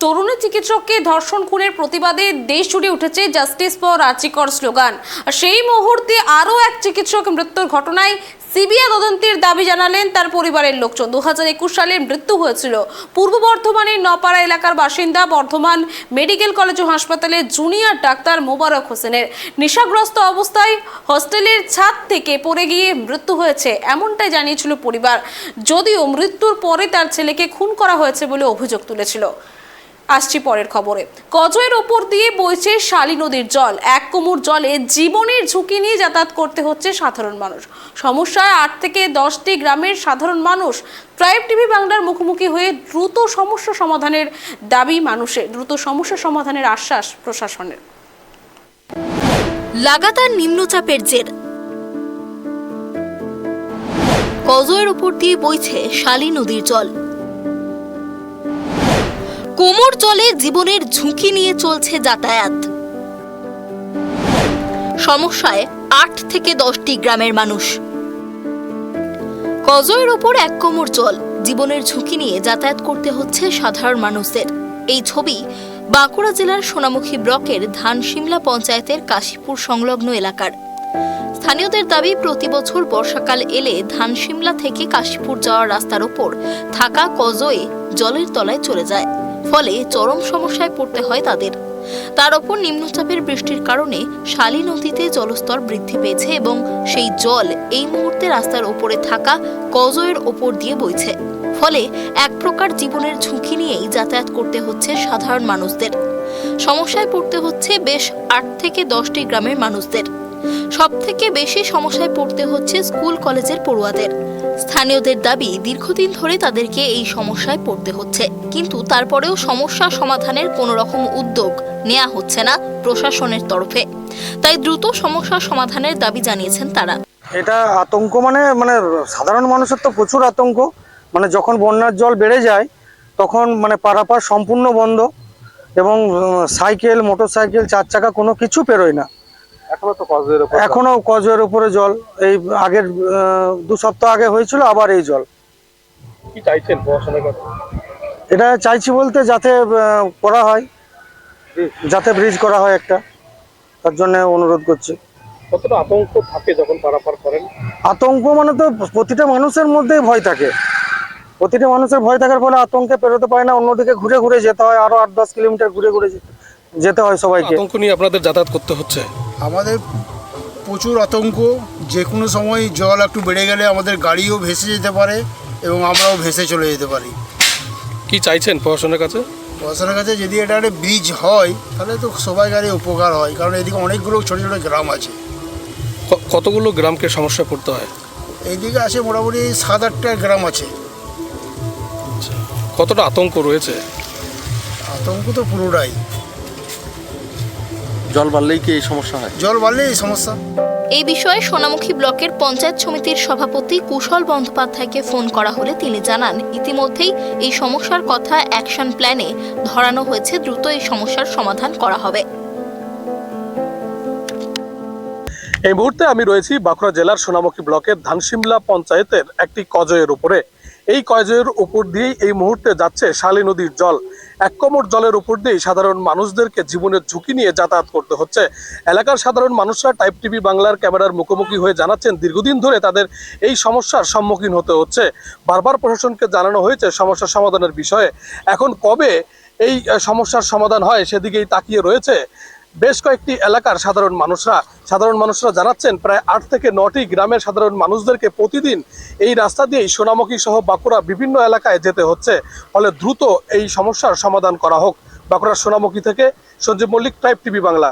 তরুণী চিকিৎসককে ধর্ষণ খুনের প্রতিবাদে দেশ জুড়ে উঠেছে জাস্টিস ফর আর্জিকর স্লোগান। সেই মুহূর্তে আরও এক চিকিৎসক মৃত্যুর ঘটনায় সিবিআই তদন্তের দাবি জানালেন তার পরিবারের লোকজন। 2021 সালে মৃত্যু হয়েছিল পূর্ব বর্ধমানের নপাড়া এলাকার বাসিন্দা বর্ধমান মেডিকেল কলেজ ও হাসপাতালের জুনিয়র ডাক্তার মোবারক হোসেনের। নেশাগ্রস্ত অবস্থায় হস্টেলের ছাদ থেকে পড়ে গিয়ে মৃত্যু হয়েছে এমনটাই জানিয়েছিল পরিবার, যদিও মৃত্যুর পরে তার ছেলেকে খুন করা হয়েছে বলে অভিযোগ তুলেছিল। আসছি পরের খবরে। কজয়ের ওপর দিয়ে বইছে শালী নদীর জল। এক কোমর জলে জীবনের ঝুঁকি নিয়ে যাতায়াত করতে হচ্ছে সাধারণ মানুষ। সমস্যায় 8 থেকে 10টি গ্রামের সাধারণ মানুষ ট্রাইব টিভি বাংলার মুখোমুখি হয়ে দ্রুত সমস্যা সমাধানের দাবি মানুষের, দ্রুত সমস্যা সমাধানের আশ্বাস প্রশাসনের। লাগাতার নিম্নচাপের জের কজয়ের ওপর দিয়ে বইছে শালী নদীর জল। কোমর জলে জীবনের ঝুঁকি নিয়ে চলছে যাতায়াত। সমস্যায় 8 থেকে 10টি গ্রামের মানুষ। কজয়ের ওপর এক কোমর জল, জীবনের ঝুঁকি নিয়ে যাতায়াত করতে হচ্ছে সাধারণ মানুষদের। এই ছবি বাঁকুড়া জেলার সোনামুখী ব্লকের ধানশিমলা পঞ্চায়েতের কাশীপুর সংলগ্ন এলাকার। স্থানীয়দের দাবি, প্রতি বছর বর্ষাকাল এলে ধানশিমলা থেকে কাশীপুর যাওয়ার রাস্তার ওপর থাকা কজয়ে জলের তলায় চলে যায়, ফলে চরম সমস্যায় পড়তে হয় তাদের। তার ওপর নিম্নচাপের বৃষ্টির কারণে শালী নদীতে জলস্তর বৃদ্ধি পেয়েছে এবং সেই জল এই মুহূর্তে রাস্তার ওপরে থাকা কজয়ের ওপর দিয়ে বইছে, ফলে এক প্রকার জীবনের ঝুঁকি নিয়েই যাতায়াত করতে হচ্ছে সাধারণ মানুষদের। সমস্যায় পড়তে হচ্ছে বেশ 8 থেকে 10টি গ্রামের মানুষদের। সব থেকে বেশি সমস্যায় পড়তে হচ্ছে স্কুল কলেজের পড়ুয়াদের। স্থানীয়দের দাবি, দীর্ঘদিন ধরে তাদেরকে এই সমস্যায় পড়তে হচ্ছে, কিন্তু তারপরেও সমস্যা সমাধানের কোনো রকম উদ্যোগ নেওয়া হচ্ছে না প্রশাসনের তরফে। তাই দ্রুত সমস্যা সমাধানের দাবি জানিয়েছেন তারা। এটা আতঙ্ক মানে সাধারণ মানুষের তো প্রচুর আতঙ্ক। যখন বন্যার জল বেড়ে যায় তখন পারাপার সম্পূর্ণ বন্ধ এবং সাইকেল, মোটরসাইকেল, 4 চাকা কোনো কিছু পেরোয় না। এখনো কজয়ের উপরে জল। এই আগের 2 সপ্তাহ আগে হয়েছিল, আবার এই জল। কি চাইছেন প্রশাসনের কাছে? এটা চাইছি বলতে যাতে করা হয়, যাতে ব্রিজ করা হয় একটা, তার জন্য অনুরোধ করছি। কতটা আতঙ্ক থাকে যখন পারাপার করেন? আতঙ্ক তো প্রতিটা মানুষের মধ্যেই ভয় থাকে। প্রতিটা মানুষের ভয় থাকার ফলে আতঙ্কে পেরোতে পারে না, অন্যদিকে ঘুরে ঘুরে যেতে হয়, আরো 8-10 কিলোমিটার ঘুরে ঘুরে যেতে হয় সবাইকে। আতঙ্ক নিয়ে আপনাদের যাতায়াত করতে হচ্ছে? আমাদের প্রচুর আতঙ্ক। যে কোনো সময় জল একটু বেড়ে গেলে আমাদের গাড়িও ভেসে যেতে পারে এবং আমরাও ভেসে চলে যেতে পারি। কি চাইছেন প্রশাসনের কাছে? প্রশাসনের কাছে যদি এটা একটা ব্রিজ হয় তাহলে তো সবাই গাড়ি উপকার হয়, কারণ এদিকে অনেকগুলো ছোটো ছোটো গ্রাম আছে। কতগুলো গ্রামকে সমস্যায় পড়তে হয়? এইদিকে আছে মোটামুটি 7-8টা গ্রাম আছে। কতটা আতঙ্ক রয়েছে? আতঙ্ক তো পুরোটাই। জল বাড়লেই কি এই সমস্যা হয়? জল বাড়লেই এই সমস্যা। এই বিষয়ে সোনামুখী ব্লকের পঞ্চায়েত সমিতির সভাপতি কুশল বন্দ্যোপাধ্যায়কে ফোন করা হলে তিনি জানান, ইতিমধ্যেই এই সমস্যার কথা অ্যাকশন প্ল্যানে ধরানো হয়েছে, দ্রুত এই সমস্যার সমাধান করা হবে। এই মুহূর্তে আমি রয়েছি বাঁকুড়া জেলার সোনামুখী ব্লকের ধানশিমলা পঞ্চায়েতের একটি কজয়ের উপরে। এই কজয়ের উপর দিয়েই এই মুহূর্তে যাচ্ছে শালী নদীর জল। এক কোমর জলের উপর দিয়েই সাধারণ মানুষদেরকে জীবনের ঝুঁকি নিয়ে যাতায়াত করতে হচ্ছে। এলাকার সাধারণ মানুষরা টাইপ টিভি বাংলার ক্যামেরার মুখোমুখি হয়ে জানাচ্ছেন, দীর্ঘদিন ধরে তাদের এই সমস্যার সম্মুখীন হতে হচ্ছে। বারবার প্রশাসনকে জানানো হয়েছে সমস্যা সমাধানের বিষয়ে। এখন কবে এই সমস্যার সমাধান হয় সেদিকেই তাকিয়ে রয়েছে বেশ কয়েকটি এলাকার সাধারণ মানুষরা জানাচ্ছেন, প্রায় 8 থেকে 9টি গ্রামের সাধারণ মানুষদেরকে প্রতিদিন এই রাস্তা দিয়েই সোনামুখী সহ বাঁকুড়া বিভিন্ন এলাকায় যেতে হচ্ছে। ফলে দ্রুত এই সমস্যার সমাধান করা হোক। বাঁকুড়ার সোনামুখী থেকে সঞ্জীব মল্লিক, টাইপ টিভি বাংলা।